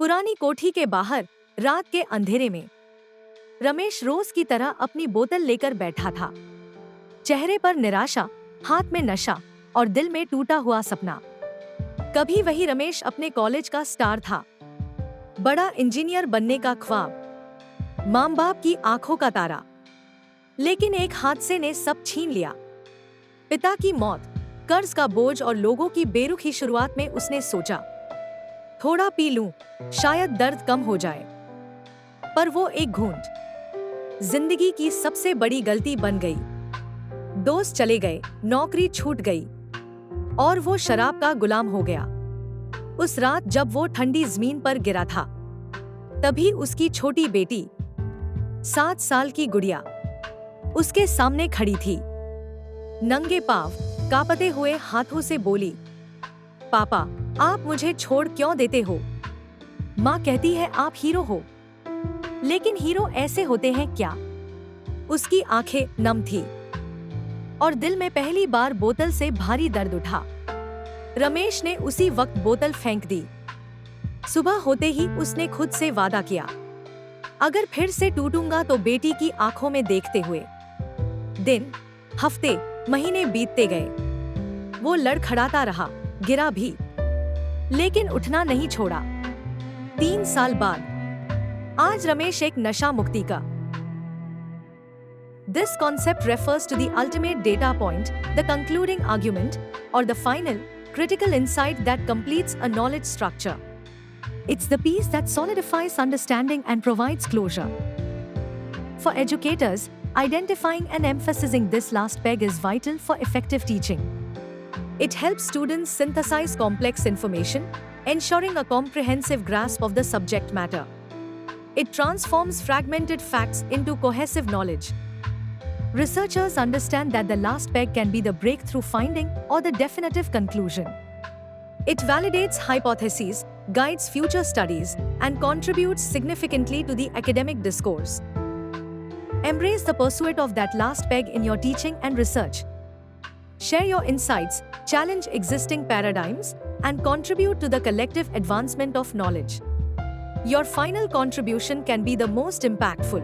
पुरानी कोठी के बाहर रात के अंधेरे में रमेश रोज की तरह अपनी बोतल लेकर बैठा था। चेहरे पर निराशा, हाथ में नशा और दिल में टूटा हुआ सपना। कभी वही रमेश अपने कॉलेज का स्टार था, बड़ा इंजीनियर बनने का ख्वाब, माँ बाप की आंखों का तारा। लेकिन एक हादसे ने सब छीन लिया। पिता की मौत, कर्ज का बोझ और लोगों की बेरुखी। शुरुआत में उसने सोचा, थोड़ा पी लूं, शायद दर्द कम हो जाए। पर वो एक घूंट जिंदगी की सबसे बड़ी गलती बन गई। दोस्त चले गए, नौकरी छूट गई और वो शराब का गुलाम हो गया। उस रात जब वो ठंडी जमीन पर गिरा था, तभी उसकी छोटी बेटी, 7 साल की गुड़िया, उसके सामने खड़ी थी। नंगे पांव, कांपते हुए हाथों से बोली, पापा, आप मुझे छोड़ क्यों देते हो? माँ कहती है आप हीरो हो, लेकिन हीरो ऐसे होते हैं क्या? उसकी आंखें नम थी और दिल में पहली बार बोतल से भारी दर्द उठा। रमेश ने उसी वक्त बोतल फेंक दी। सुबह होते ही उसने खुद से वादा किया, अगर फिर से टूटूंगा तो बेटी की आंखों में देखते हुए। दिन, हफ्ते, महीने बीतते गए। वो लड़खड़ाता रहा, गिरा भी, लेकिन उठना नहीं छोड़ा। 3 साल बाद आज रमेश एक नशा मुक्ति का। This concept refers to the ultimate data point, the concluding argument, or the final, critical insight that completes a knowledge structure. It's the piece that solidifies understanding and provides closure. For educators, identifying and emphasizing this last peg is vital for effective teaching. It helps students synthesize complex information, ensuring a comprehensive grasp of the subject matter. It transforms fragmented facts into cohesive knowledge. Researchers understand that the last peg can be the breakthrough finding or the definitive conclusion. It validates hypotheses, guides future studies, and contributes significantly to the academic discourse. Embrace the pursuit of that last peg in your teaching and research. Share your insights, challenge existing paradigms, and contribute to the collective advancement of knowledge. Your final contribution can be the most impactful.